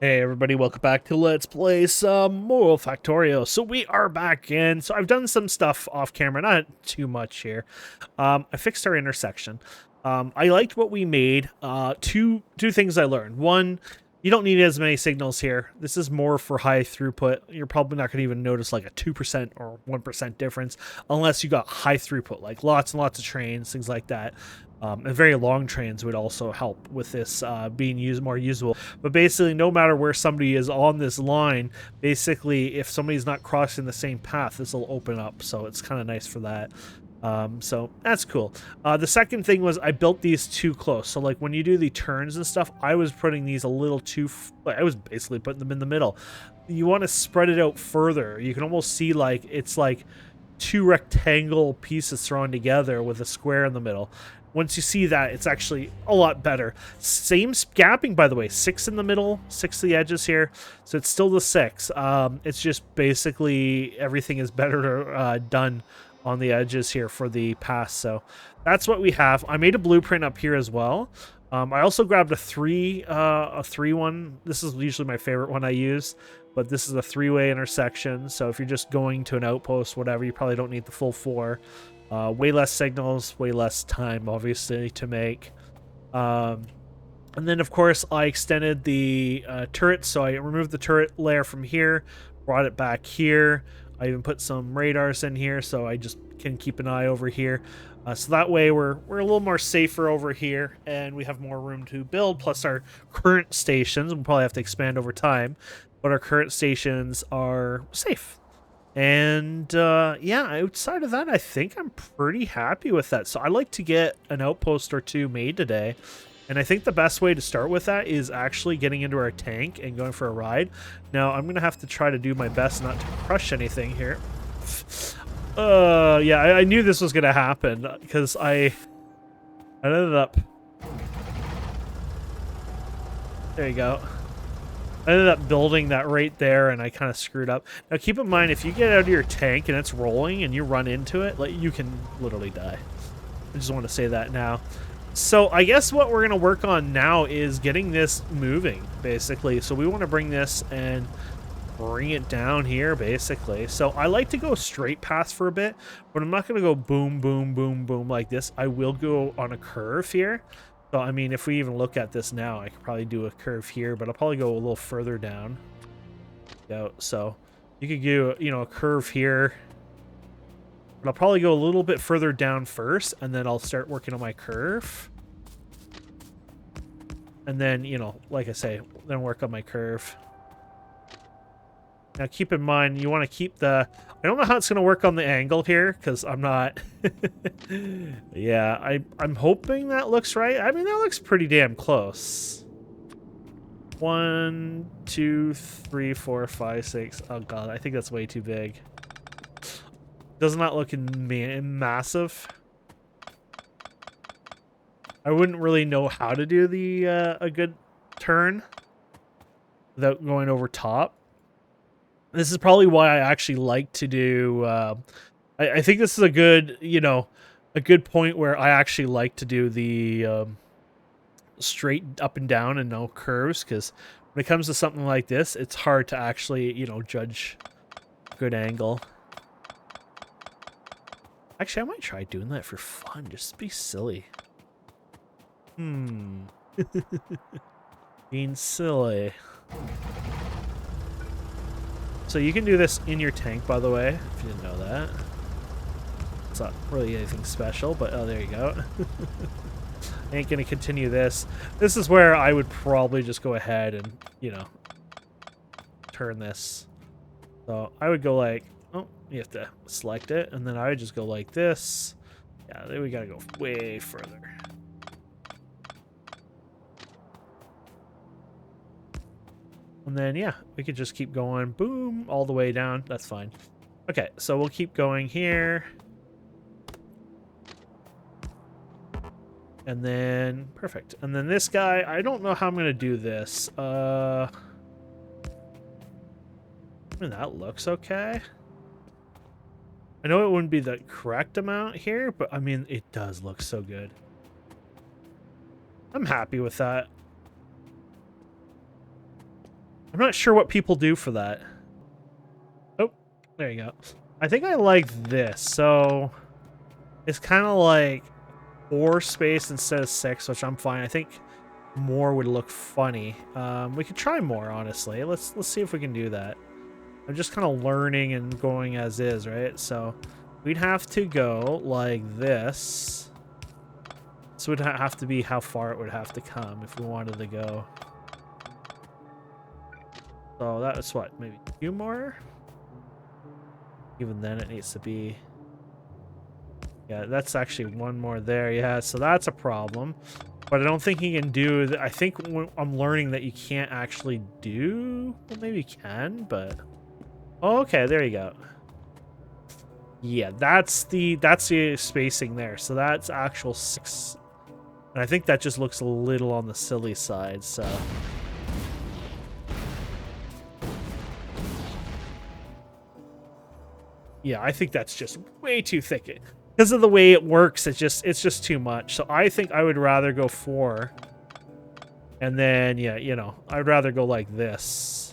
Hey everybody, welcome back to Let's Play some more Factorio. So we are back in. So I've done some stuff off camera, not too much here. I fixed our intersection. I liked what we made. Two things I learned. One, you don't need as many signals here. This is more for high throughput. You're probably not going to even notice like a 2% or 1% difference unless you got high throughput, like lots and lots of trains, things like that. And very long trains would also help with this being more usable. But basically, no matter where somebody is on this line, basically, if somebody's not crossing the same path, this will open up. So it's kind of nice for that. So that's cool. The second thing was I built these too close. So like when you do the turns and stuff, I was putting these a little too... I was basically putting them in the middle. You want to spread it out further. You can almost see like it's like two rectangle pieces thrown together with a square in the middle. Once you see that, it's actually a lot better. Same gapping, by the way. 6 in the middle, 6 to the edges here. So it's still the 6. It's just basically everything is better done on the edges here for the pass. So that's what we have. I made a blueprint up here as well. I also grabbed a 3 one. This is usually my favorite one I use. But this is a 3-way intersection. So if you're just going to an outpost, whatever, you probably don't need the full 4. Way less signals, way less time, obviously, to make. And then, of course, I extended the turret, so I removed the turret layer from here, brought it back here. I even put some radars in here, so I just can keep an eye over here. So that way we're a little more safer over here, and we have more room to build, plus our current stations. We'll probably have to expand over time, but our current stations are safe. And yeah, outside of that, I think I'm pretty happy with that. So I like to get an outpost or 2 made today. And I think the best way to start with that is actually getting into our tank and going for a ride. Now, I'm going to have to try to do my best not to crush anything here. Yeah, I knew this was going to happen because I ended up... There you go. I ended up building that right there, and I kind of screwed up. Now, keep in mind, if you get out of your tank and it's rolling and you run into it, like you can literally die. I just want to say that now. So I guess what we're going to work on now is getting this moving, basically. So we want to bring this and bring it down here, basically. So I like to go straight past for a bit, but I'm not going to go boom, boom, boom, boom like this. I will go on a curve here. So, I mean, if we even look at this now, I could probably do a curve here, but I'll probably go a little further down. So you could do, you know, a curve here. But I'll probably go a little bit further down first, and then I'll start working on my curve. And then, you know, like I say, then work on my curve. Now, keep in mind, you want to keep the... I don't know how it's going to work on the angle here, because I'm not... Yeah, I'm hoping that looks right. I mean, that looks pretty damn close. 1, 2, 3, 4, 5, 6. Oh, God, I think that's way too big. Does not look massive. I wouldn't really know how to do the a good turn without going over top. This is probably why I actually like to do... I think this is a good, you know, a good point where I actually like to do the straight up and down and no curves, because when it comes to something like this, it's hard to actually, you know, judge a good angle. Actually, I might try doing that for fun, just to be silly. Being silly. So you can do this in your tank, by the way, if you didn't know that. It's not really anything special, but oh, there you go. I ain't gonna continue this. This is where I would probably just go ahead and, you know, turn this. So I would go like, oh, you have to select it, and then I would just go like this. Yeah, then we gotta go way further. And then, yeah, we could just keep going, boom, all the way down. That's fine. Okay, so we'll keep going here. And then, perfect. And then this guy, I don't know how I'm going to do this. I mean, that looks okay. I know it wouldn't be the correct amount here, but I mean, it does look so good. I'm happy with that. I'm not sure what people do for that. Oh, there you go. I think I like this. So it's kind of like 4 space instead of 6, which I'm fine. I think more would look funny. We could try more, honestly. Let's see if we can do that. I'm just kind of learning and going as is, right? So we'd have to go like this. This would have to be how far it would have to come if we wanted to go. So that's what, maybe 2 more? Even then it needs to be... Yeah, that's actually 1 more there. Yeah, so that's a problem. But I don't think you can do... I think I'm learning that you can't actually do... Well, maybe you can, but... Oh, okay, there you go. Yeah, that's the spacing there. So that's actual 6. And I think that just looks a little on the silly side, so... Yeah, I think that's just way too thick. Because of the way it works, it's just too much. So I think I would rather go 4. And then, yeah, you know, I'd rather go like this.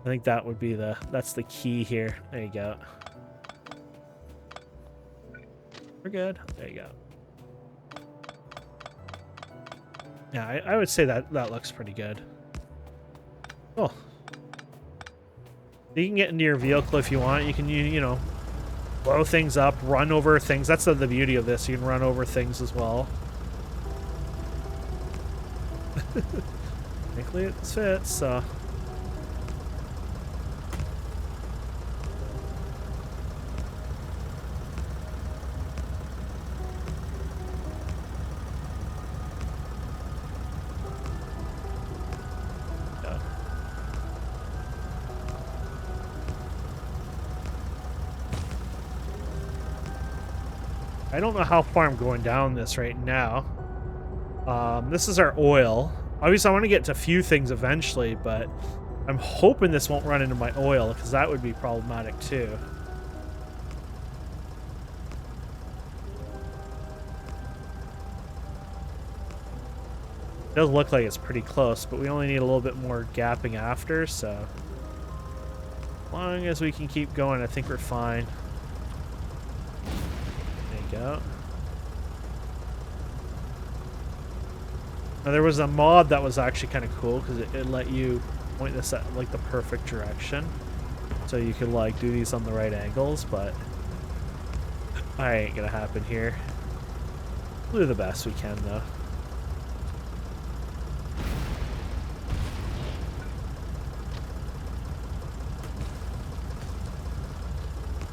I think that would be that's the key here. There you go. We're good. There you go. Yeah, I would say that looks pretty good. Oh. You can get into your vehicle if you want. You can, you know, blow things up, run over things. That's the beauty of this. You can run over things as well. Thankfully it fits, so... I don't know how far I'm going down this right now. This is our oil. Obviously, I want to get to a few things eventually, but I'm hoping this won't run into my oil, because that would be problematic too. It does look like it's pretty close, but we only need a little bit more gapping after, so... As long as we can keep going, I think we're fine. Go. Now there was a mod that was actually kind of cool because it let you point this at like the perfect direction, so you could like do these on the right angles. But I ain't gonna happen here. We'll do the best we can though.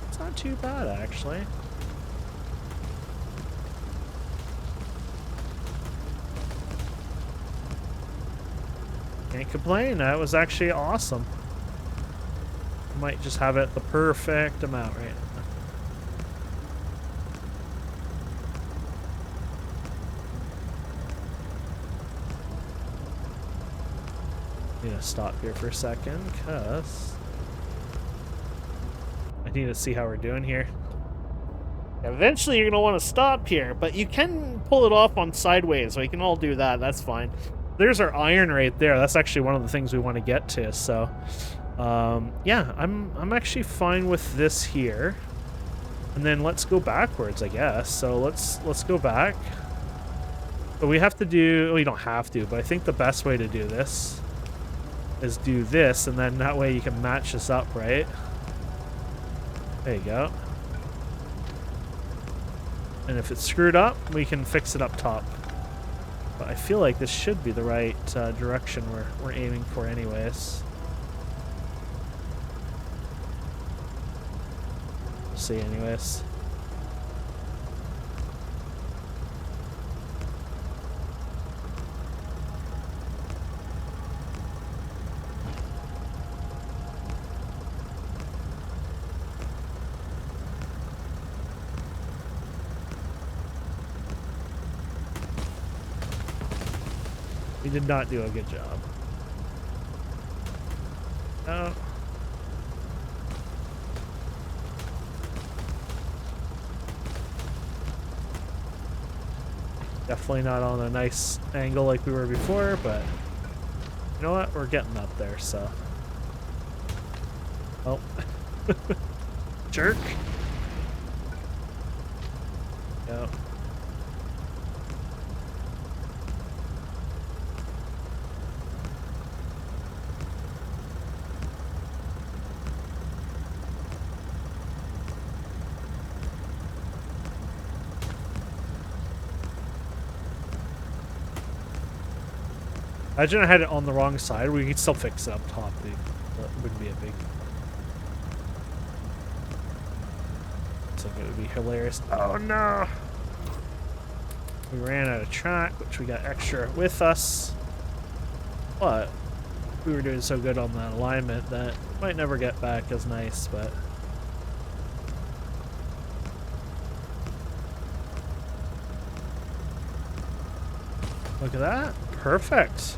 It's not too bad actually. Can't complain. That was actually awesome. Might just have it the perfect amount right now. I'm gonna stop here for a second because I need to see how we're doing here. Eventually you're gonna want to stop here, but you can pull it off on sideways, so you can all do that. That's fine. There's our iron right there. That's actually one of the things we want to get to. So, yeah, I'm actually fine with this here. And then let's go backwards, I guess. So let's go back. But we have to do. Well, you don't have to, but I think the best way to do this is do this, and then that way you can match this up, right? There you go. And if it's screwed up, we can fix it up top. But I feel like this should be the right direction we're aiming for anyways. We'll see anyways. We did not do a good job. No. Definitely not on a nice angle like we were before, but You know what? We're getting up there, so. Oh. Jerk. Yep. Imagine I had it on the wrong side. We could still fix it up top. That wouldn't be a big. Looks like it would be hilarious. Oh no! We ran out of track, which we got extra with us. But we were doing so good on that alignment that might never get back as nice, but. Look at that. Perfect.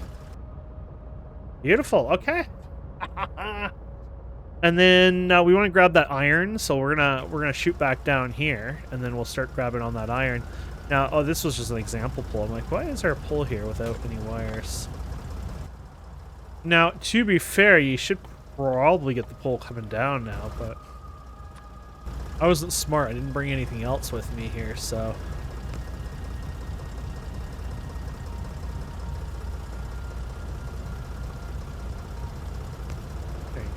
Beautiful. Okay. And then we want to grab that iron, so we're gonna shoot back down here, and then we'll start grabbing on that iron. Now, oh, this was just an example pull. I'm like, why is there a pull here without any wires? Now, to be fair, you should probably get the pull coming down now, but I wasn't smart. I didn't bring anything else with me here, so.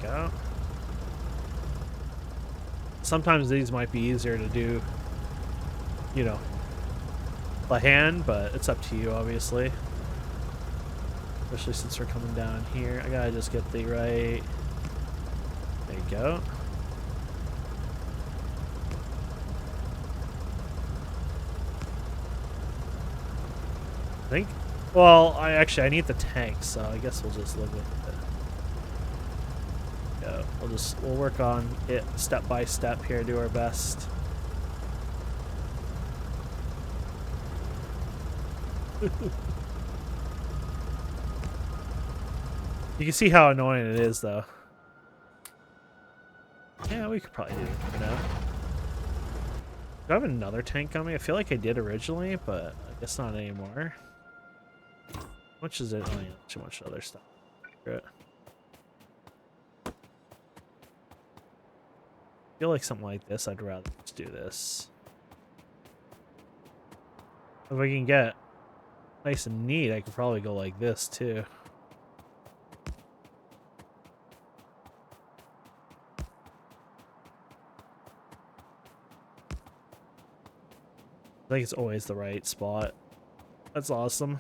Go. Sometimes these might be easier to do, you know, by hand, but it's up to you, obviously. Especially since we're coming down here. I gotta just get the right. There you go. I think. Well, I need the tank, so I guess we'll just live with it. We'll work on it step by step here, do our best. You can see how annoying it is, though. Yeah, we could probably do it for now. Do I have another tank on me? I feel like I did originally, but I guess not anymore. How much is it? Oh yeah, too much other stuff. Great. I feel like something like this, I'd rather just do this. If I can get nice and neat, I could probably go like this too. I think it's always the right spot. That's awesome.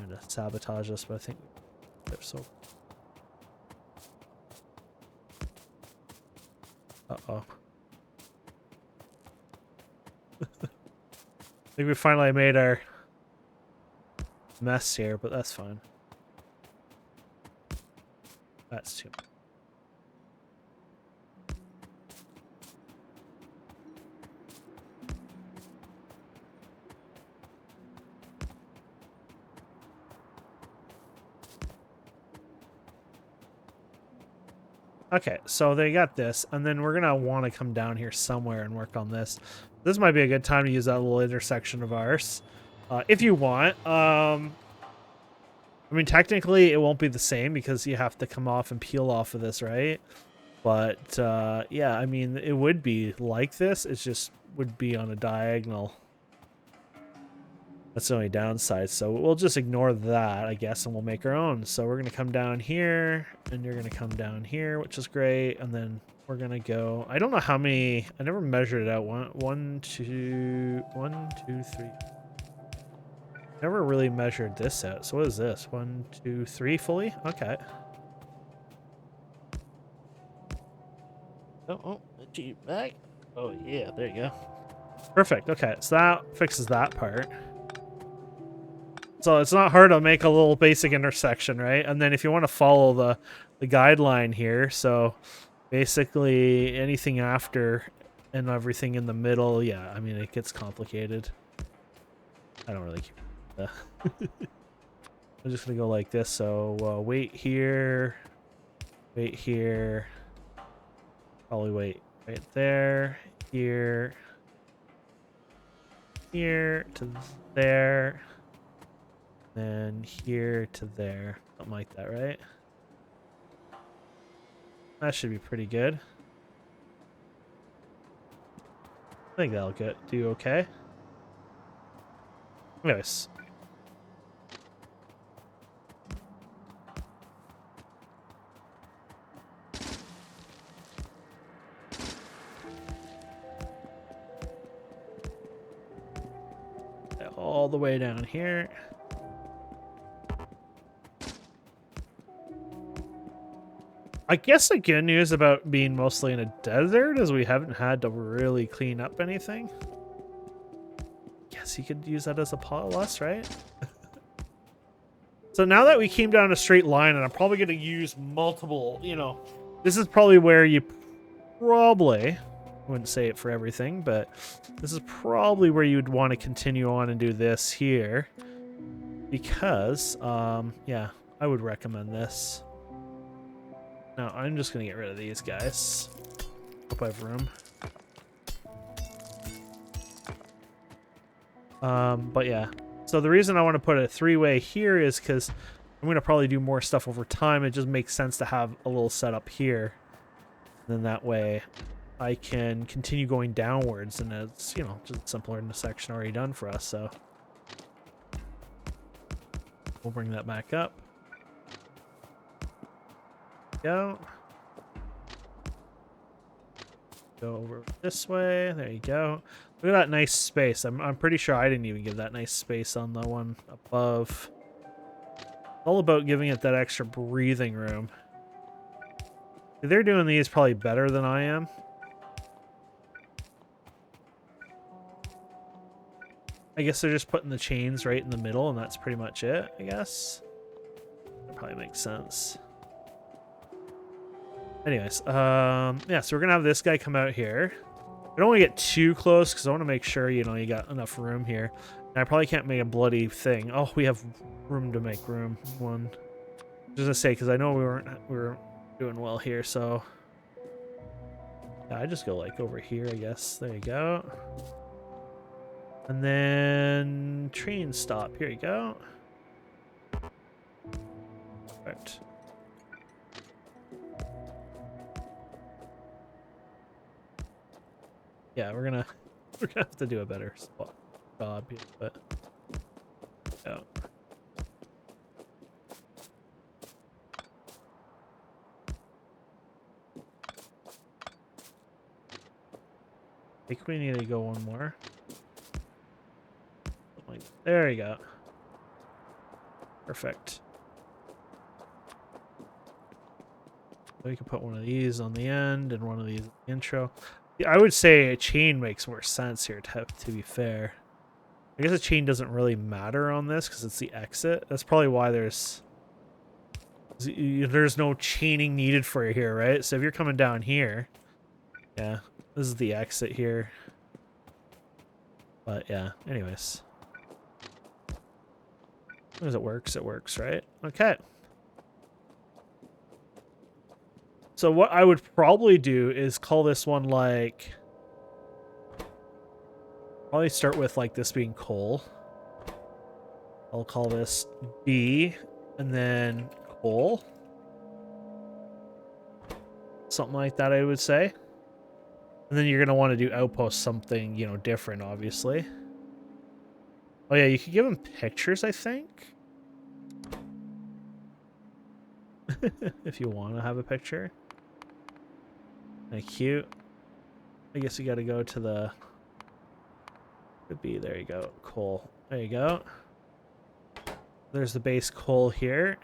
To sabotage us, but I think they're so. Uh-oh. I think we finally made our mess here, but that's fine. That's too much. Okay, so they got this, and then we're gonna want to come down here somewhere and work on this. This might be a good time to use that little intersection of ours, if you want. I mean, technically, it won't be the same because you have to come off and peel off of this, right? But yeah, I mean, it would be like this. It just would be on a diagonal. That's the only downside. So we'll just ignore that, I guess, and we'll make our own. So we're going to come down here, and you're going to come down here, which is great. And then we're going to go... I don't know how many... I never measured it out. One, two, three. Never really measured this out. So what is this? 1, 2, 3 fully? Okay. Oh, G back. Oh, yeah, there you go. Perfect. Okay, so that fixes that part. So it's not hard to make a little basic intersection, right? And then if you want to follow the guideline here, so basically anything after and everything in the middle, yeah, I mean, it gets complicated. I don't really care. I'm just gonna go like this. So wait here, probably wait right there, here, here to there, then here to there, something like that, right? That should be pretty good. I think that'll do okay. Anyways. All the way down here. I guess the good news about being mostly in a desert is we haven't had to really clean up anything. Guess you could use that as a plus, right? So now that we came down a straight line, and I'm probably going to use multiple, you know, this is probably where you probably, I wouldn't say it for everything, but this is probably where you'd want to continue on and do this here. Because, yeah, I would recommend this. Now, I'm just going to get rid of these guys. Hope I have room. But yeah. So the reason I want to put a three-way here is because I'm going to probably do more stuff over time. It just makes sense to have a little setup here. Then that way I can continue going downwards, and it's, you know, just simpler in the section already done for us. So we'll bring that back up. Go. Go over this way. There you go. Look at that nice space. I'm pretty sure I didn't even give that nice space on the one above. It's all about giving it that extra breathing room. They're doing these probably better than I am. I guess they're just putting the chains right in the middle, and that's pretty much it, I guess. That probably makes sense. Anyways, yeah, so we're gonna have this guy come out here. I don't want to get too close because I want to make sure, you know, you got enough room here. And I probably can't make a bloody thing. Oh, we have room to make room. One. Just to say, because I know we were doing well here, so yeah, I just go like over here, I guess. There you go. And then train stop. Here you go. Perfect. Yeah, we're gonna have to do a better job here, but yeah. I think we need to go one more. Like, there you go. Perfect. So we can put one of these on the end and one of these in the intro. Yeah, I would say a chain makes more sense here, to be fair. I guess a chain doesn't really matter on this because it's the exit. That's probably why there's no chaining needed for it here, right? So if you're coming down here, yeah, this is the exit here. But yeah, anyways. As long as it works, right? Okay. So what I would probably do is call this one like... Probably start with like this being coal. I'll call this B and then coal. Something like that, I would say. And then you're going to want to do Outpost something, you know, different, obviously. Oh yeah, you could give them pictures, I think. If you want to have a picture. Like, cute. I guess you got to go to the... Could be, there you go. Coal. There you go. There's the base coal here.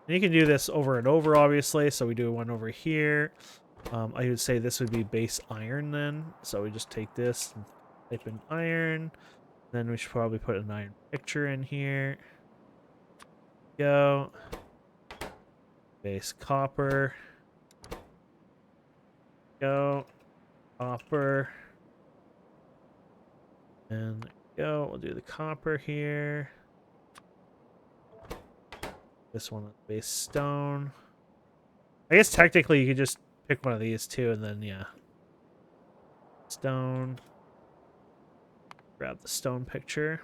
And you can do this over and over, obviously. So we do one over here. I would say this would be base iron then. So we just take this and type in iron. Then we should probably put an iron picture in here. Go. Base copper. Go. Copper. And there we go. We'll do the copper here. This one with base stone. I guess technically you could just pick one of these two and then, yeah. Stone. Grab the stone picture.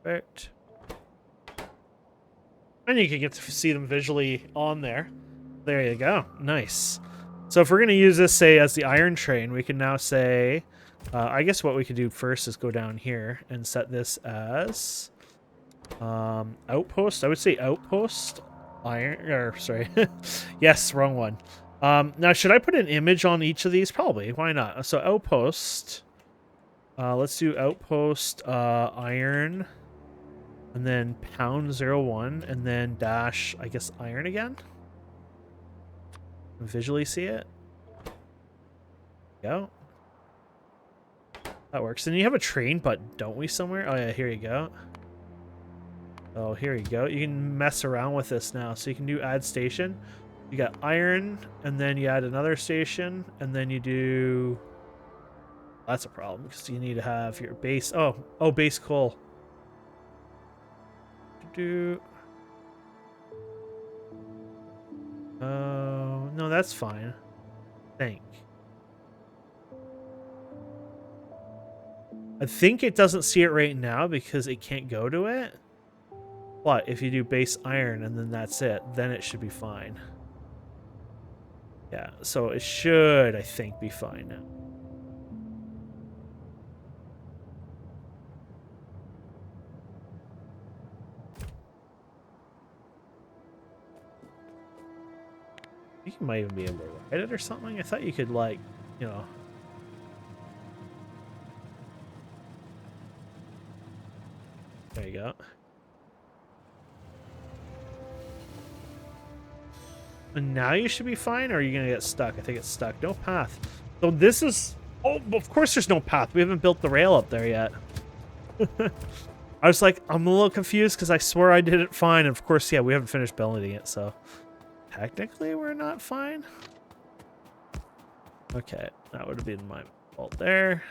Perfect. And you can get to see them visually on there. There you go. Nice. So if we're going to use this, say, as the iron train, we can now say... I guess what we could do first is go down here and set this as... Outpost. I would say Outpost. Iron... Or, sorry. Yes, wrong one. Now, should I put an image on each of these? Probably. Why not? So Outpost... let's do Outpost iron, and then #01, and then dash, I guess, iron again. Visually see it. Go. That works. And you have a train button, don't we, somewhere? Oh, yeah, here you go. Oh, here you go. You can mess around with this now. So you can do add station. You got iron, and then you add another station, and then you do... That's a problem because you need to have your base. Oh, base coal. Oh, no, that's fine. I think it doesn't see it right now because it can't go to it. But if you do base iron and then that's it, then it should be fine. Yeah, so it should, I think, be fine now. You might even be able to write it or something. I thought you could, like, you know. There you go. And now you should be fine, or are you going to get stuck? I think it's stuck. No path. So this is... Oh, of course there's no path. We haven't built the rail up there yet. I was like, I'm a little confused because I swear I did it fine. And of course, yeah, we haven't finished building it, so... Technically, we're not fine. Okay, that would have been my fault there.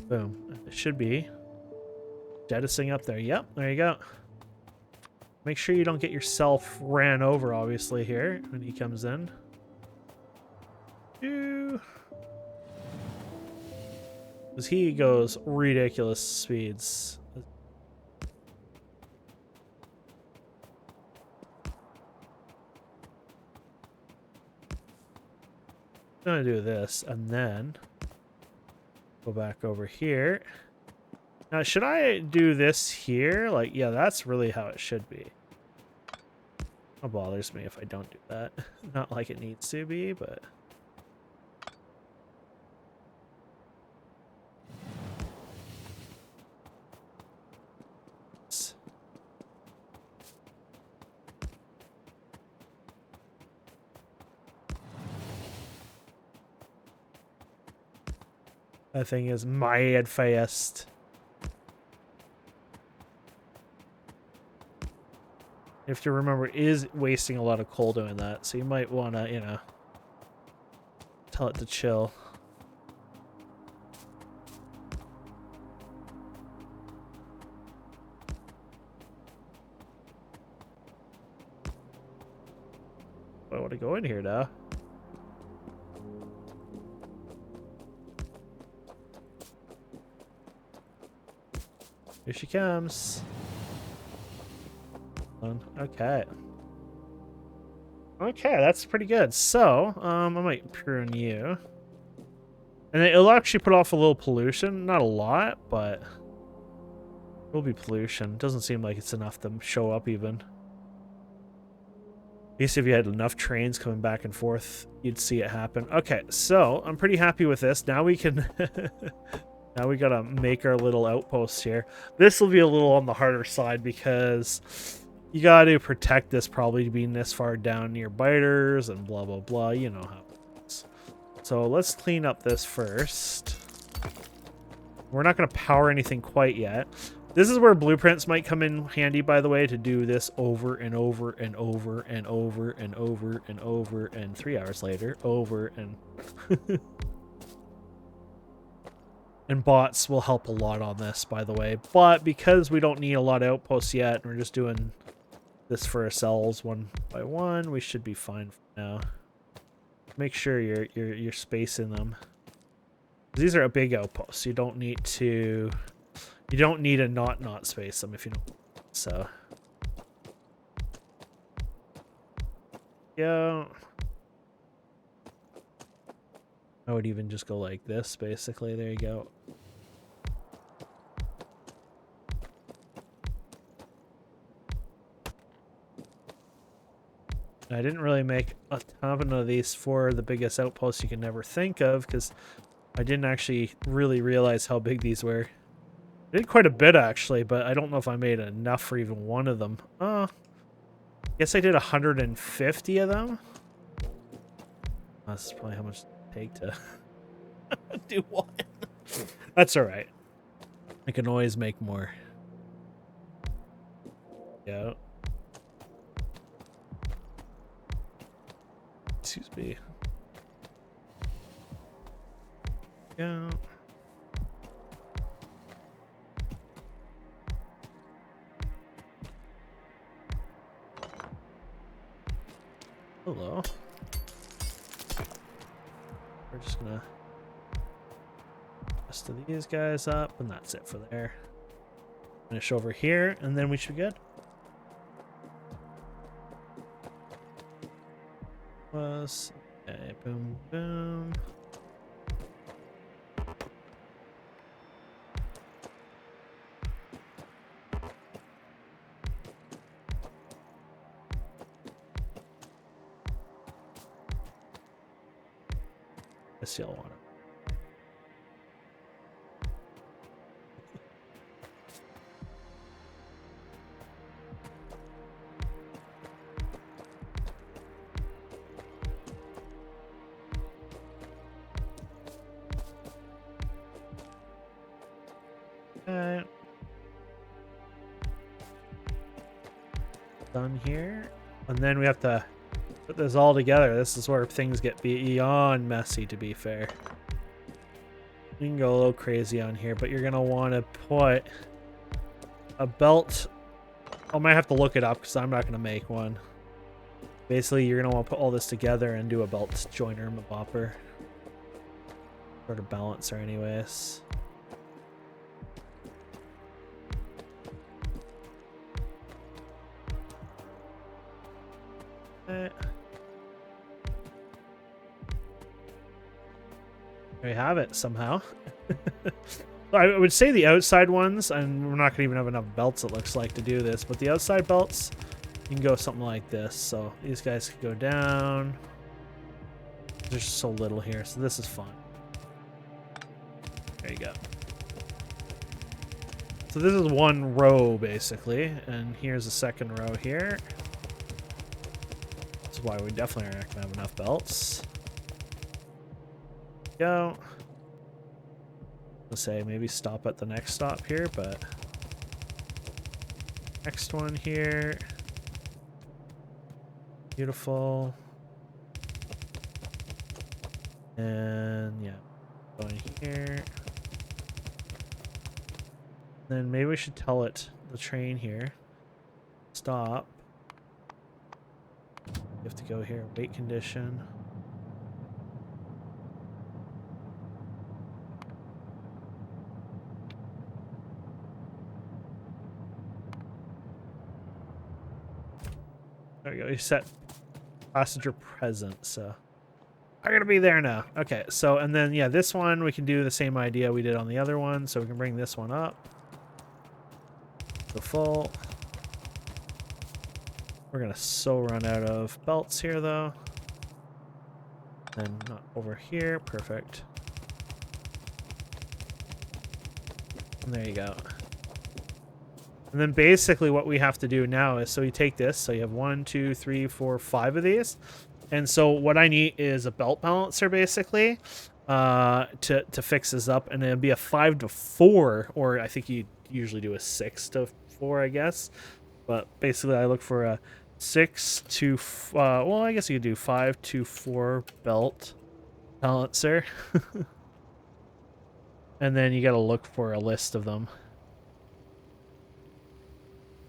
Boom. It should be jettisoning up there. Yep, there you go. Make sure you don't get yourself ran over, obviously, here when he comes in. Because he goes ridiculous speeds. I'm gonna do this and then go back over here. Now, should I do this here? Like, yeah, that's really how it should be. It bothers me if I don't do that. Not like it needs to be, but... That thing is mad fast. You have to remember, it is wasting a lot of coal doing that, so you might want to, you know, tell it to chill. I want to go in here now. Here she comes. Okay. Okay, that's pretty good. So, I might prune you. And it'll actually put off a little pollution. Not a lot, but... It will be pollution. Doesn't seem like it's enough to show up even. I guess if you had enough trains coming back and forth, you'd see it happen. Okay, so, I'm pretty happy with this. Now we can... Now we gotta make our little outpost here. This will be a little on the harder side because you gotta protect this probably being this far down near biters and blah blah blah. You know how it is. So let's clean up this first. We're not gonna power anything quite yet. This is where blueprints might come in handy, by the way, to do this over and over and over and over and over and over and 3 hours later, over and... And bots will help a lot on this, by the way. But because we don't need a lot of outposts yet, and we're just doing this for ourselves one by one, we should be fine for now. Make sure you're spacing them. These are a big outpost. You don't need to... You don't need to not space them if you don't. So. Yeah. I would even just go like this, basically. There you go. I didn't really make a ton of these for the biggest outposts you can never think of, because I didn't actually really realize how big these were. I did quite a bit, actually, but I don't know if I made enough for even one of them. I guess I did 150 of them. This is probably how much it take to do one. That's all right. I can always make more. Yeah. Excuse me. Yeah. Hello. We're just gonna rest of these guys up, and that's it for there. Finish over here, and then we should be good. Was okay, boom, boom. I still want it. Okay. Done here. And then we have to put this all together. This is where things get beyond messy, to be fair. You can go a little crazy on here, but you're going to want to put a belt. I might have to look it up because I'm not going to make one. Basically, you're going to want to put all this together and do a belt joiner bopper. Sort of balancer anyways. There we have it somehow. I would say the outside ones, and we're not going to even have enough belts, it looks like, to do this, but the outside belts, you can go something like this. So these guys can go down. There's so little here, so this is fun. There you go. So this is one row, basically, and here's a second row here. This is why we definitely aren't going to have enough belts. Go. Let's say maybe stop at the next stop here, but next one here. Beautiful. And yeah, going here. Then maybe we should tell it, the train here, stop. You have to go here, wait condition. There we go, you set passenger present, so I'm gonna be there now. Okay, so, and then yeah, this one we can do the same idea we did on the other one, so we can bring this one up to full. We're gonna so run out of belts here though. And not over here, perfect. And there you go. And then basically what we have to do now is, so you take this, so you have 1, 2, 3, 4, 5 of these. And so what I need is a belt balancer basically to fix this up, and it'd be a 5 to 4, or I think you usually do a 6 to 4, I guess. But basically I look for a 6 to well, I guess you could do 5 to 4 belt balancer. And then you got to look for a list of them.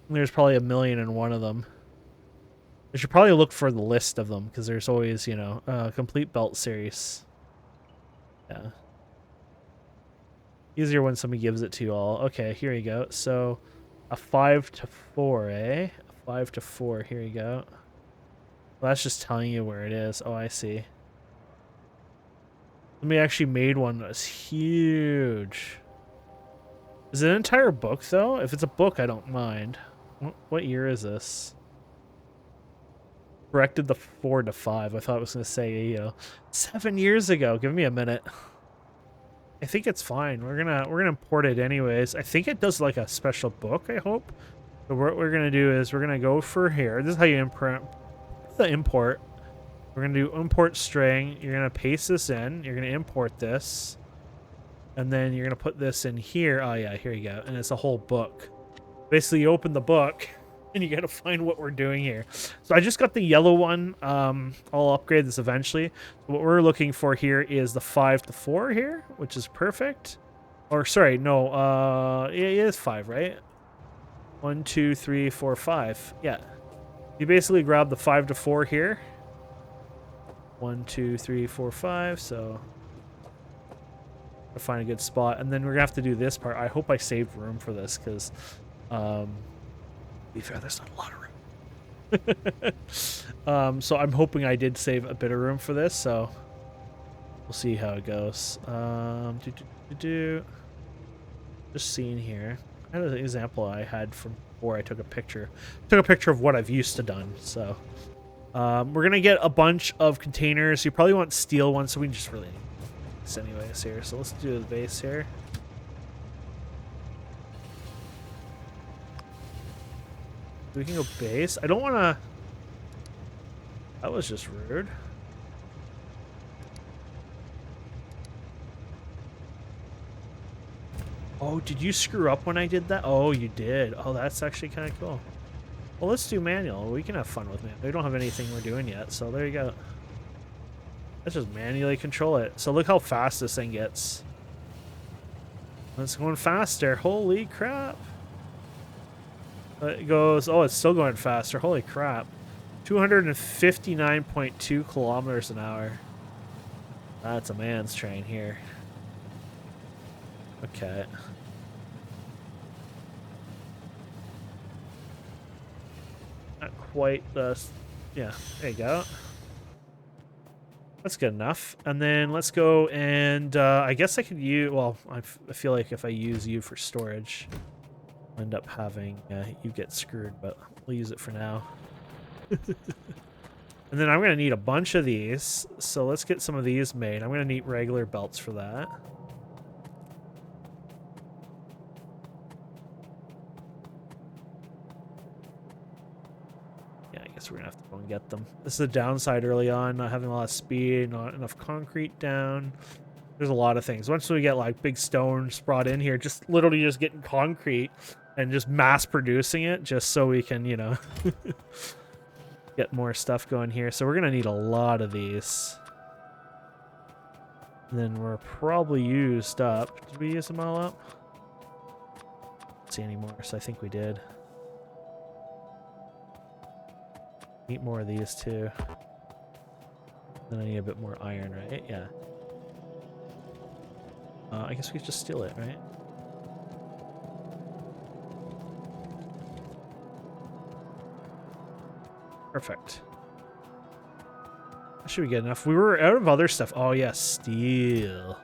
There's probably 1,000,001 of them. I should probably look for the list of them, because there's always, you know, complete belt series. Yeah. Easier when somebody gives it to you all. Okay, here you go. So, a 5 to 4, eh? A 5 to 4, here you go. Well, that's just telling you where it is. Oh, I see. Somebody actually made one that was huge. Is it an entire book, though? If it's a book, I don't mind. What year is this? Corrected the 4 to 5. I thought it was going to say, you know, 7 years ago. Give me a minute. I think it's fine. We're gonna import it anyways. I think it does like a special book, I hope. So what we're gonna do is we're gonna go for here. This is how you import. We're gonna do import string. You're gonna paste this in. You're gonna import this. And then you're gonna put this in here. Oh yeah, here you go. And it's a whole book. Basically, you open the book, and you gotta find what we're doing here. So I just got the yellow one. I'll upgrade this eventually. What we're looking for here is the 5 to 4 here, which is perfect. Or sorry, no, it is 5, right? 1, 2, 3, 4, 5. Yeah. You basically grab the 5 to 4 here. 1, 2, 3, 4, 5. So I'll find a good spot, and then we're gonna have to do this part. I hope I saved room for this, because to be fair, there's not a lot of room. So I'm hoping I did save a bit of room for this, so we'll see how it goes. Just seeing here. I had an example I had from before I took a picture. Took a picture of what I've used to done, so we're gonna get a bunch of containers. You probably want steel ones, so we just really need this anyways here. So let's do the base here. We can go base. I don't want to... That was just rude. Oh, did you screw up when I did that? Oh, you did. Oh, that's actually kind of cool. Well, let's do manual. We can have fun with manual. We don't have anything we're doing yet, so there you go. Let's just manually control it. So look how fast this thing gets. It's going faster. Holy crap. It goes, oh, it's still going faster. Holy crap. 259.2 kilometers an hour. That's a man's train here. Okay. Not quite the... Yeah, there you go. That's good enough. And then let's go and I guess I could use... Well, I feel like if I use you for storage... end up having you get screwed, but we'll use it for now. And then I'm going to need a bunch of these, so let's get some of these made. I'm going to need regular belts for that. Yeah, I guess we're going to have to go and get them. This is a downside early on, not having a lot of speed, not enough concrete down. There's a lot of things. Once we get like big stones brought in here, just literally just getting concrete and just mass producing it just so we can, you know, get more stuff going here. So we're going to need a lot of these. And then we're probably used up. Did we use them all up? Don't see any more, so I think we did. Need more of these too. Then I need a bit more iron, right? Yeah. I guess we could just steal it, right? Perfect. That should be good enough. We were out of other stuff. Oh, yeah, steel.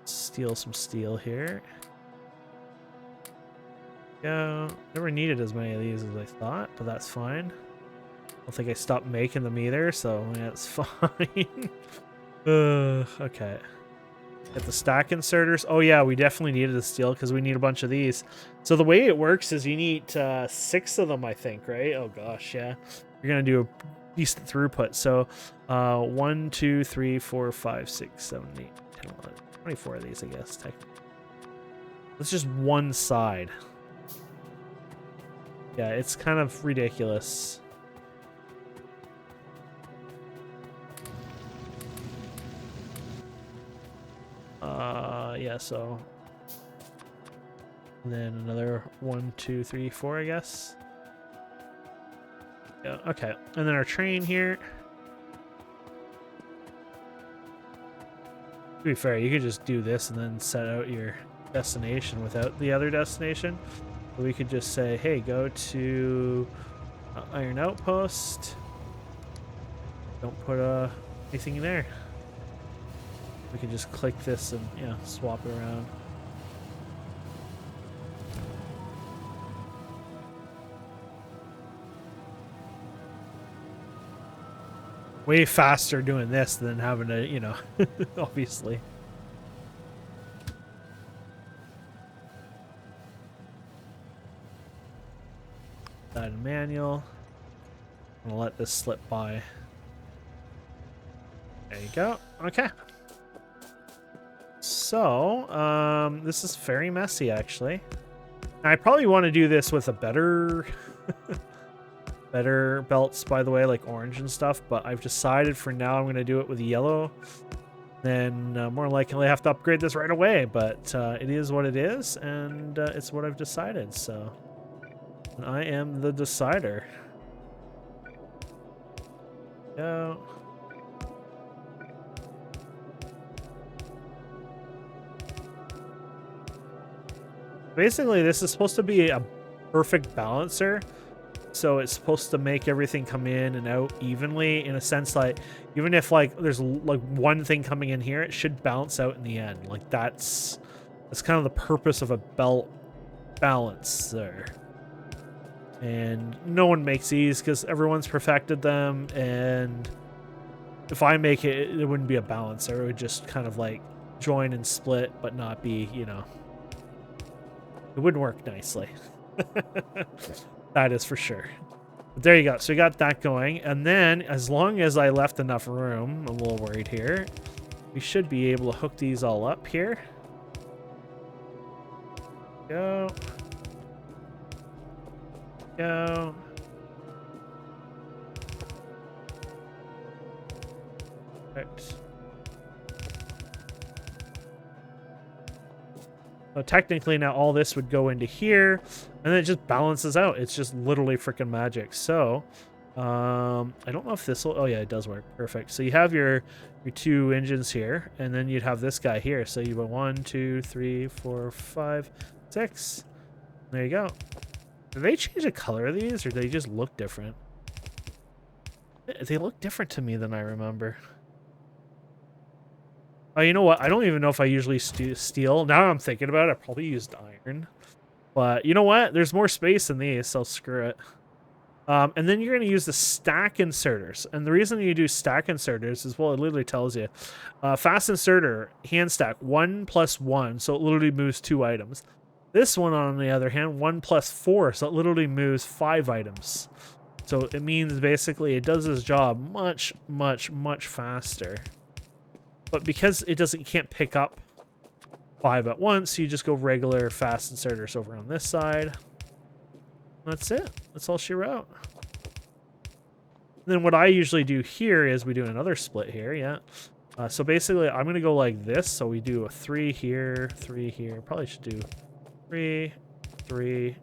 Steal some steel here. Yeah, never needed as many of these as I thought, but that's fine. I don't think I stopped making them either, so yeah, it's fine. Okay. Get the stack inserters. Oh yeah, we definitely needed the steel because we need a bunch of these. So the way it works is you need 6 of them, I think, right? Oh gosh, yeah. You're gonna do a decent throughput. So 1, 2, 3, 4, 5, 6, 7, 8, 10, 11, 24 of these, I guess, technically. That's just one side. Yeah, it's kind of ridiculous. Yeah, so and then another 1, 2, 3, 4, I guess. Yeah, okay. And then our train here. To be fair, you could just do this and then set out your destination without the other destination. So we could just say, hey, go to Iron Outpost. Don't put anything in there. We can just click this and, yeah, swap it around. Way faster doing this than having to, you know, obviously. That manual. I'm gonna let this slip by. There you go. Okay. So, this is very messy, actually. I probably want to do this with a better, better belts, by the way, like orange and stuff. But I've decided for now I'm going to do it with yellow. Then more likely I have to upgrade this right away. But it is what it is, and it's what I've decided. So, and I am the decider. Go. Basically, this is supposed to be a perfect balancer. So it's supposed to make everything come in and out evenly, in a sense, like even if like there's like one thing coming in here, it should balance out in the end. Like that's kind of the purpose of a belt balancer. And no one makes these because everyone's perfected them, and if I make it, it wouldn't be a balancer. It would just kind of like join and split, but not be, you know, it wouldn't work nicely. That is for sure. But there you go. So we got that going. And then as long as I left enough room, I'm a little worried here, we should be able to hook these all up here. Go. Go. Right. So technically now all this would go into here, and then it just balances out. It's just literally freaking magic. So I don't know if this will, oh yeah, it does work. Perfect. So you have your 2 engines here, and then you'd have this guy here. So you go 1, 2, 3, 4, 5, 6. There you go. Did they change the color of these, or do they just look different? They look different to me than I remember. Oh, you know what? I don't even know if I usually steel. Now I'm thinking about it, I probably used iron. But you know what? There's more space in these, so screw it. And then you're going to use the stack inserters. And the reason you do stack inserters is, well, it literally tells you. Fast inserter, hand stack, 1 + 1, so it literally moves 2 items. This one, on the other hand, 1 + 4, so it literally moves 5 items. So it means basically it does this job much, much, much faster. But because it doesn't, you can't pick up 5 at once, you just go regular fast inserters over on this side. That's it. That's all she wrote. And then what I usually do here is we do another split here, yeah. So basically, I'm going to go like this. So we do a 3 here, 3 here. Probably should do 3, 3,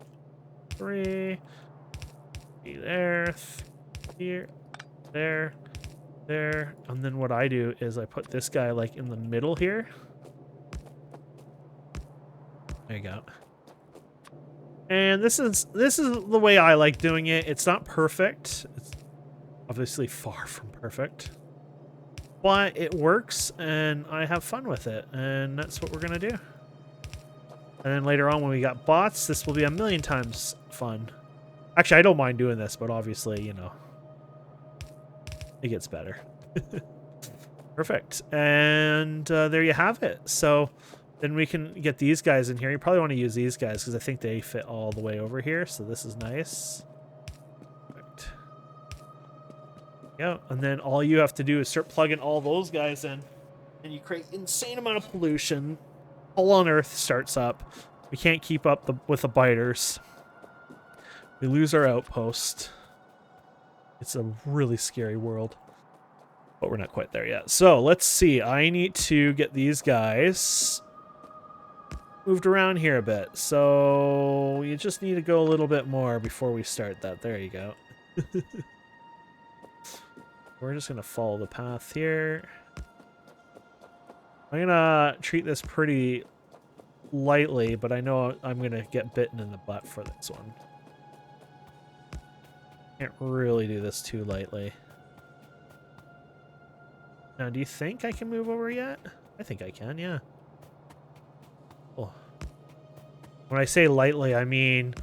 3. 3 there, here, there. There, and then what I do is I put this guy like in the middle here. There you go. And this is the way I like doing it. It's not perfect. It's obviously far from perfect, but it works, and I have fun with it, and that's what we're gonna do. And then later on, when we got bots, this will be a million times fun. Actually, I don't mind doing this, but obviously, you know, it gets better. Perfect. And there you have it. So then we can get these guys in here. You probably want to use these guys because I think they fit all the way over here. So this is nice. Perfect. Yeah, and then all you have to do is start plugging all those guys in, and you create insane amount of pollution. All on Earth starts up. We can't keep up with the biters. We lose our outpost. It's a really scary world. But we're not quite there yet. So let's see. I need to get these guys moved around here a bit. So you just need to go a little bit more before we start that. There you go. We're just going to follow the path here. I'm going to treat this pretty lightly, but I know I'm going to get bitten in the butt for this one. Can't really do this too lightly. Now, do you think I can move over yet? I think I can, yeah. Oh. When I say lightly, I mean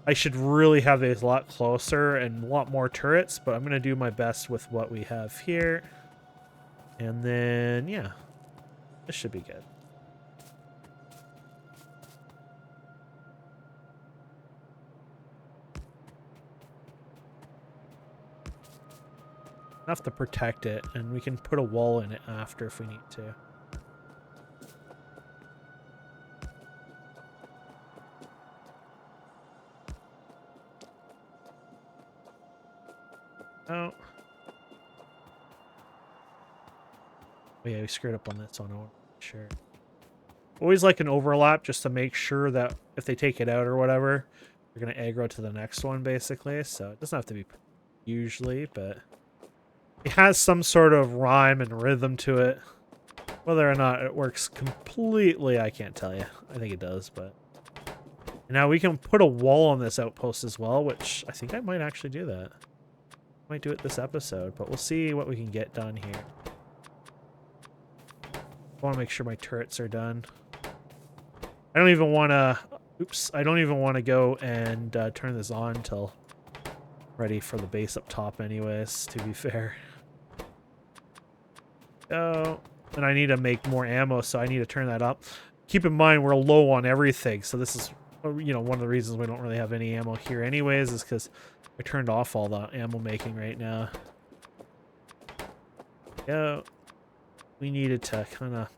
I should really have these a lot closer and a lot more turrets, but I'm going to do my best with what we have here. And then, yeah, this should be good. Enough to protect it, and we can put a wall in it after if we need to. Oh. Oh yeah, we screwed up on this one. I want to make sure. Always like an overlap just to make sure that if they take it out or whatever, they're going to aggro to the next one, basically. So it doesn't have to be usually, but it has some sort of rhyme and rhythm to it. Whether or not it works completely, I can't tell you. I think it does, but... Now we can put a wall on this outpost as well, which I think I might actually do that. Might do it this episode, but we'll see what we can get done here. I want to make sure my turrets are done. I don't even want to... Oops. I don't even want to go and turn this on until ready for the base up top anyways, to be fair. Oh, and I need to make more ammo, so I need to turn that up. Keep in mind, we're low on everything, so this is, you know, one of the reasons we don't really have any ammo here anyways, is because I turned off all the ammo making right now. Yeah, we needed to kind of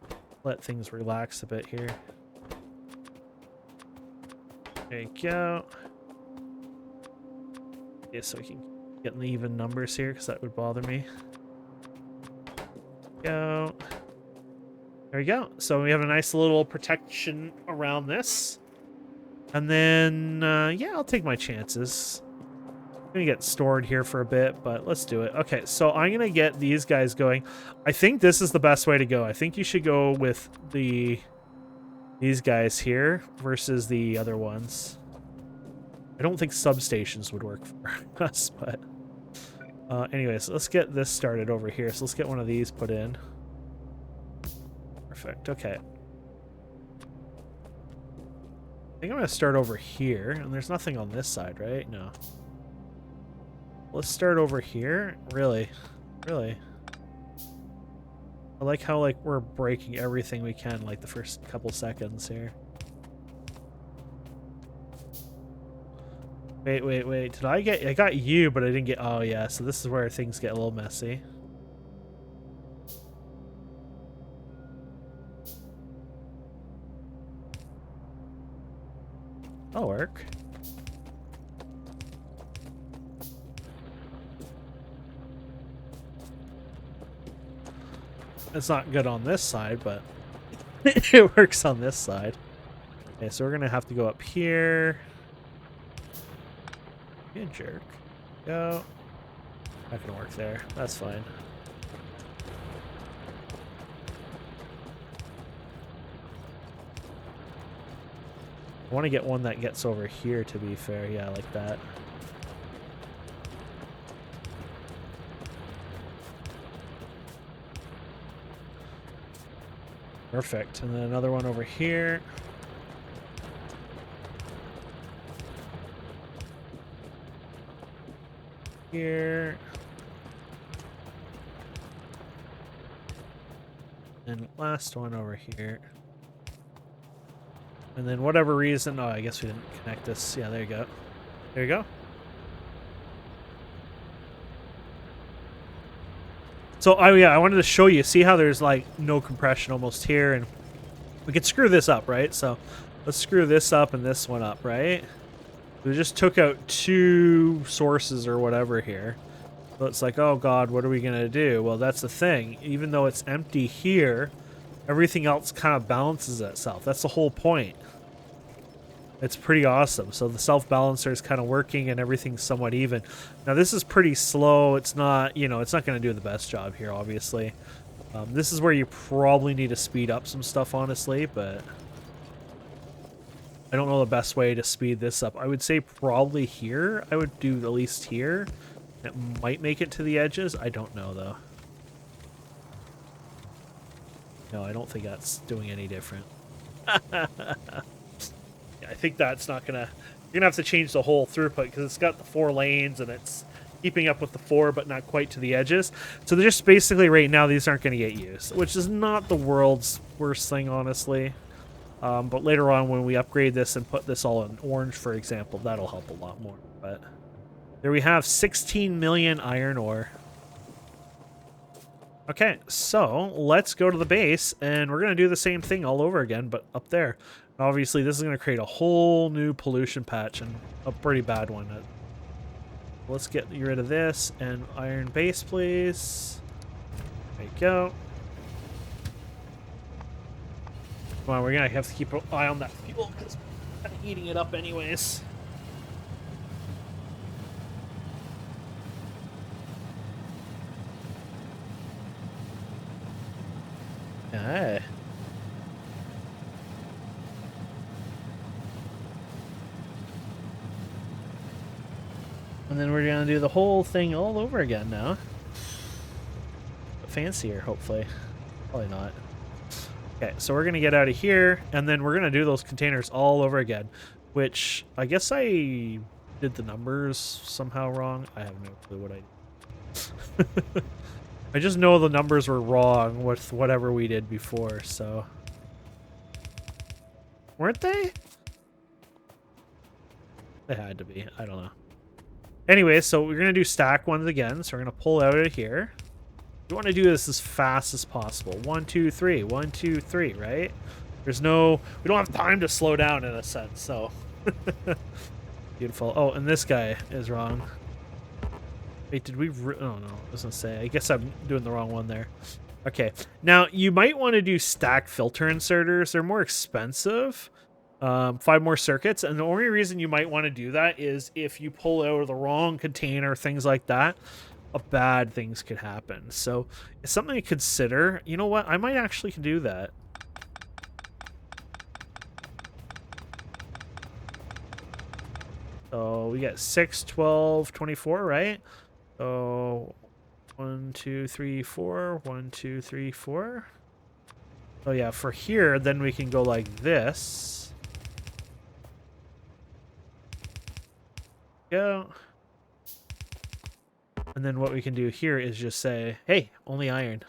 let things relax a bit here. There you go. Yeah, so we can get in the even numbers here, because that would bother me. Go. There we go. So we have a nice little protection around this. And then, yeah, I'll take my chances. I'm going to get stored here for a bit, but let's do it. Okay, so I'm going to get these guys going. I think this is the best way to go. I think you should go with these guys here versus the other ones. I don't think substations would work for us, but... anyways, let's get this started over here. So let's get one of these put in. Perfect. Okay. I think I'm going to start over here. And there's nothing on this side, right? No. Let's start over here. Really? Really? I like how, like, we're breaking everything we can, like, the first couple seconds here. Wait, wait, wait. Did I get... I got you, but I didn't get... Oh, yeah. So this is where things get a little messy. That'll work. It's not good on this side, but it works on this side. Okay, so we're going to have to go up here. You jerk. Go. Not gonna work there. That's fine. I want to get one that gets over here, to be fair. Yeah, like that. Perfect. And then another one over here. Here. And last one over here. And then whatever reason, oh, I guess we didn't connect this. Yeah, there you go. There you go. So, oh yeah, I wanted to show you. See how there's like no compression almost here, and we could screw this up, right? So let's screw this up and this one up, right? We just took out 2 sources or whatever here. So it's like, oh god, what are we gonna do? Well, that's the thing. Even though it's empty here, everything else kind of balances itself. That's the whole point. It's pretty awesome. So the self-balancer is kind of working and everything's somewhat even. Now this is pretty slow. It's not, you know, it's not going to do the best job here, obviously. This is where you probably need to speed up some stuff, honestly, but I don't know the best way to speed this up. I would say probably here. I would do at least here. It might make it to the edges. I don't know, though. No, I don't think that's doing any different. I think that's not gonna. You're gonna have to change the whole throughput because it's got the 4 lanes and it's keeping up with the 4, but not quite to the edges. So they're just basically right now these aren't going to get used, which is not the world's worst thing, honestly. But later on when we upgrade this and put this all in orange, for example, that'll help a lot more. But there we have 16 million iron ore. Okay, so let's go to the base and we're going to do the same thing all over again, but up there. Obviously, this is going to create a whole new pollution patch, and a pretty bad one. Let's get rid of this, and iron base, please. There you go. Come on, we're going to have to keep an eye on that fuel, because we're kind of eating it up anyways. Ah. And then we're going to do the whole thing all over again now. But fancier, hopefully. Probably not. Okay, so we're going to get out of here, and then we're going to do those containers all over again, which I guess I did the numbers somehow wrong. I have no clue what I did. I just know the numbers were wrong with whatever we did before, so... Weren't they? They had to be. I don't know. Anyway, so we're going to do stack ones again. So we're going to pull out of here. We want to do this as fast as possible. 1, 2, 3. 1, 2, 3, right? There's no... We don't have time to slow down in a sense, so... Beautiful. Oh, and this guy is wrong. Wait, did we... Oh, no. I was going to say. I guess I'm doing the wrong one there. Okay. Now, you might want to do stack filter inserters. They're more expensive. 5 more circuits, and the only reason you might want to do that is if you pull out of the wrong container, things like that, bad things could happen. So it's something to consider. You know what? I might actually do that. So we got 6, 12, 24, right? So 1, 2, 3, 4. 1, 2, 3, 4. Oh yeah, for here, then we can go like this. Go. And then what we can do here is just say, hey, only iron.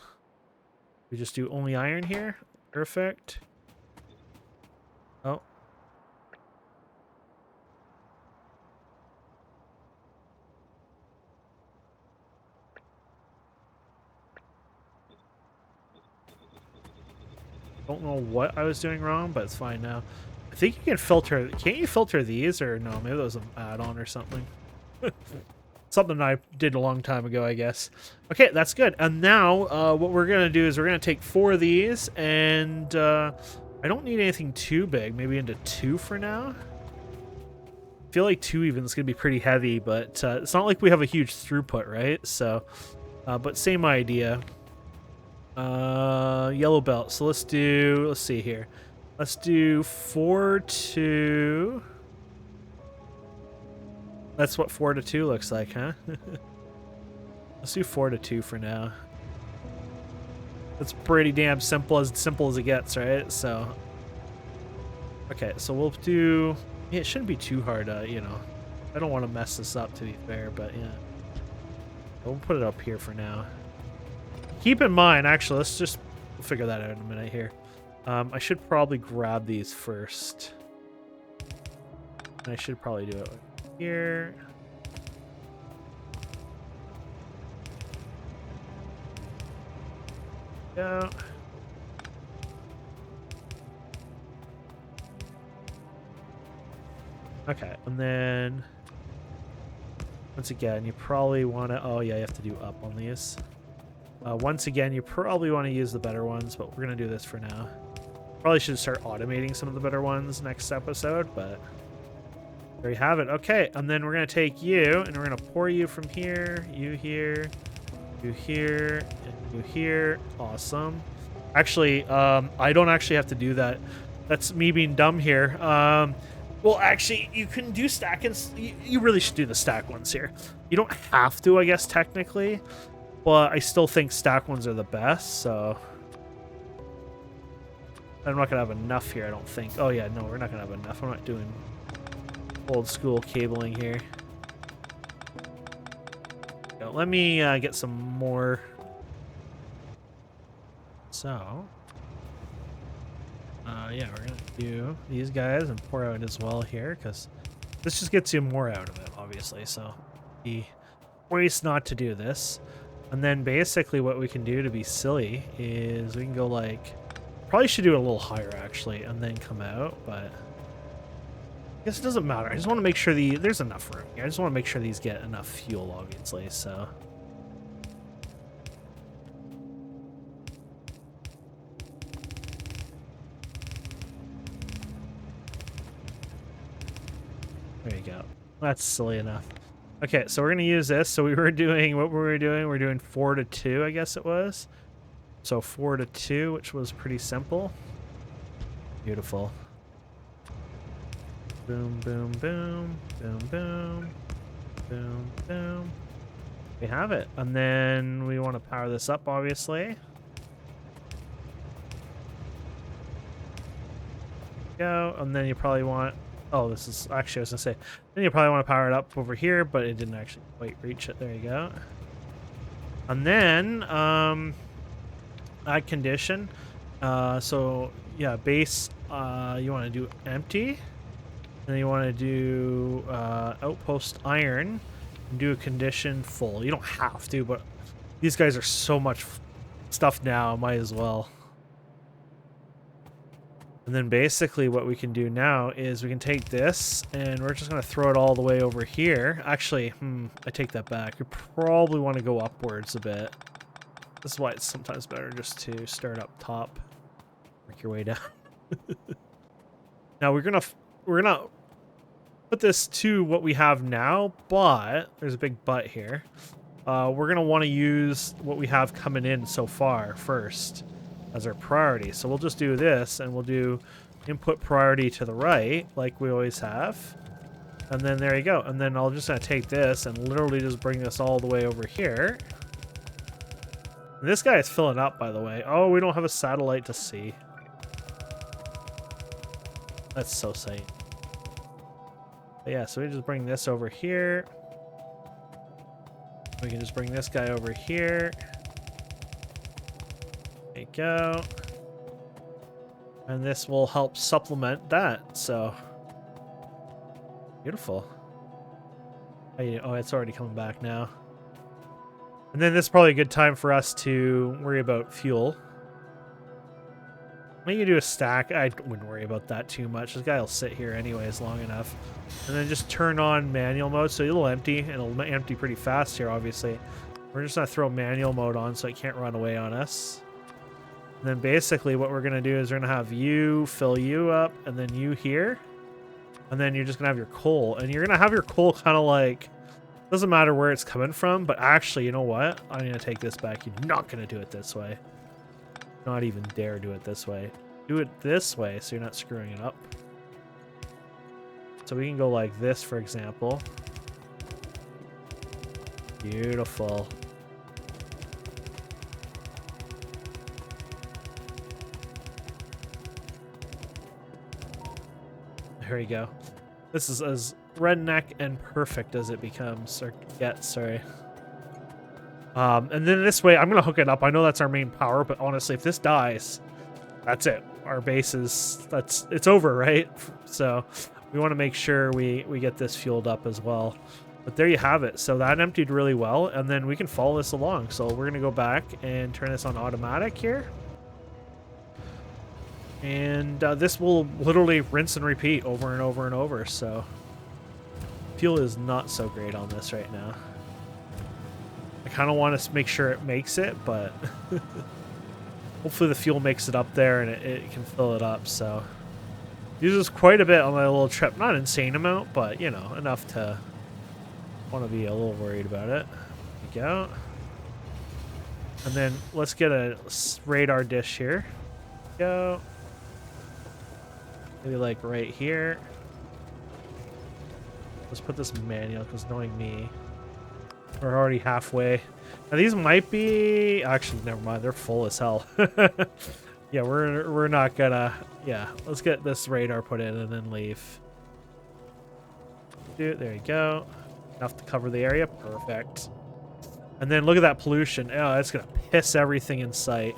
We just do only iron here. Perfect. Oh. Don't know what I was doing wrong, but it's fine now. I think you can filter... Can't you filter these? Or no, maybe that was an add-on or something. Something I did a long time ago, I guess. Okay, that's good. And now what we're going to do is we're going to take 4 of these, and I don't need anything too big. Maybe into 2 for now. I feel like 2 even is going to be pretty heavy, but it's not like we have a huge throughput, right? So, but same idea. Yellow belt. So let's see here. Let's do 4 to... That's what 4 to 2 looks like, huh? Let's do 4 to 2 for now. It's pretty damn simple as it gets, right? So... Okay, so we'll do... Yeah, it shouldn't be too hard, you know. I don't want to mess this up, to be fair, but yeah. We'll put it up here for now. Keep in mind, actually, let's just we'll figure that out in a minute here. I should probably grab these first. And I should probably do it here. Go. Okay, and then once again, you probably want to. Oh yeah, you have to do up on these. Once again, you probably want to use the better ones, but we're gonna do this for now. Probably should start automating some of the better ones next episode, but there you have it. Okay, and then we're gonna take you and we're gonna pour you from here, you here, you here, and you here. Awesome. Actually, I don't actually have to do that. That's me being dumb here. Well, actually, you can do stack and you really should do the stack ones here. You don't have to, I guess, technically, but I still think stack ones are the best, so I'm not gonna have enough here, I don't think. Oh yeah, no, we're not gonna have enough. I'm not doing old school cabling here. Now, let me get some more. So yeah, we're gonna do these guys and pour out as well here, because this just gets you more out of it, obviously, so be waste not to do this. And then basically what we can do to be silly is we can go like, probably should do it a little higher actually and then come out, but I guess it doesn't matter. I just want to make sure there's enough room here. I just want to make sure these get enough fuel, obviously, so there you go. That's silly enough. Okay, so we're going to use this. So we were doing, what were we doing? We're doing 4 to 2, I guess it was. So 4 to 2, which was pretty simple. Beautiful. Boom, boom, boom, boom, boom, boom, boom. We have it. And then we want to power this up, obviously. Go. And then you probably want, oh, this is actually, I was gonna say, then you probably want to power it up over here, but it didn't actually quite reach it. There you go. And then add condition. So yeah, base you want to do empty, and then you want to do outpost iron and do a condition full. You don't have to, but these guys are so much stuff now, might as well. And then basically what we can do now is we can take this and we're just going to throw it all the way over here. Actually, I take that back. You probably want to go upwards a bit. This is why it's sometimes better just to start up top, work your way down. Now we're gonna put this to what we have now, but there's a big but here. We're gonna want to use what we have coming in so far first as our priority. So we'll just do this and we'll do input priority to the right like we always have. And then there you go. And then I'll just gonna take this and literally just bring this all the way over here. And this guy is filling up, by the way. Oh, we don't have a satellite to see. That's so sad. But yeah, so we just bring this over here. We can just bring this guy over here. There you go. And this will help supplement that, so. Beautiful. Oh, it's already coming back now. And then this is probably a good time for us to worry about fuel. Maybe do a stack. I wouldn't worry about that too much. This guy will sit here anyways long enough. And then just turn on manual mode so it'll empty, and it'll empty pretty fast here, obviously. We're just going to throw manual mode on so it can't run away on us. And then basically what we're going to do is we're going to have you fill you up, and then you here. And then you're just going to have your coal. And you're going to have your coal kind of like, doesn't matter where it's coming from, but actually, you know what? I'm going to take this back. You're not going to do it this way. Not even dare do it this way. Do it this way so you're not screwing it up. So we can go like this, for example. Beautiful. There you go. This is as redneck and perfect as it becomes, or gets, sorry. And then this way, I'm going to hook it up. I know that's our main power, but honestly, if this dies, that's it. Our base is, it's over, right? So we want to make sure we get this fueled up as well. But there you have it. So that emptied really well, and then we can follow this along. So we're going to go back and turn this on automatic here. And this will literally rinse and repeat over and over and over. So fuel is not so great on this right now. I kind of want to make sure it makes it, but hopefully the fuel makes it up there and it can fill it up. So uses quite a bit on my little trip. Not an insane amount, but, you know, enough to want to be a little worried about it. There we go. And then let's get a radar dish here. Go. Maybe like right here. Let's put this manual because knowing me, we're already halfway. Now these might be actually never mind. They're full as hell. Yeah, we're not gonna. Yeah, let's get this radar put in and then leave. There you go. Enough to cover the area. Perfect. And then look at that pollution. Oh, that's gonna piss everything in sight.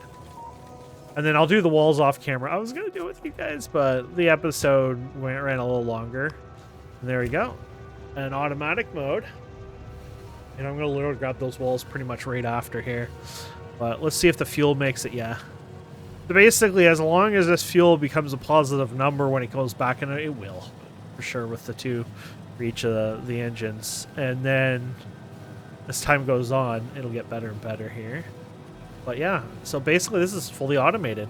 And then I'll do the walls off camera. I was gonna do it with you guys, but the episode ran a little longer. And there we go. An automatic mode. And I'm gonna literally grab those walls pretty much right after here. But let's see if the fuel makes it. Yeah. So basically, as long as this fuel becomes a positive number when it goes back in, it will, for sure, with the two for each of the engines. And then as time goes on, it'll get better and better here. But yeah, so basically this is fully automated.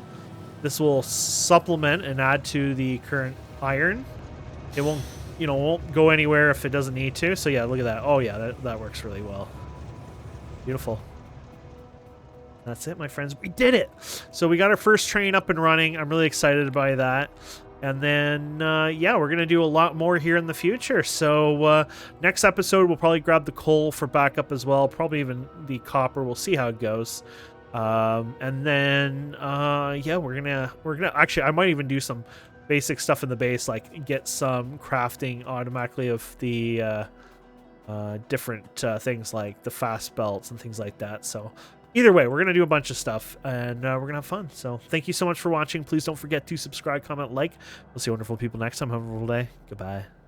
This will supplement and add to the current iron. It won't, you know, won't go anywhere if it doesn't need to. So yeah, look at that. Oh yeah, that works really well. Beautiful. That's it, my friends. We did it. So we got our first train up and running. I'm really excited by that. And then, yeah, we're going to do a lot more here in the future. So next episode, we'll probably grab the coal for backup as well. Probably even the copper. We'll see how it goes. And then, yeah, we're gonna actually, I might even do some basic stuff in the base, like get some crafting automatically of the different things like the fast belts and things like that. So either way, we're going to do a bunch of stuff, and we're going to have fun. So thank you so much for watching. Please don't forget to subscribe, comment, like. We'll see wonderful people next time. Have a wonderful day. Goodbye.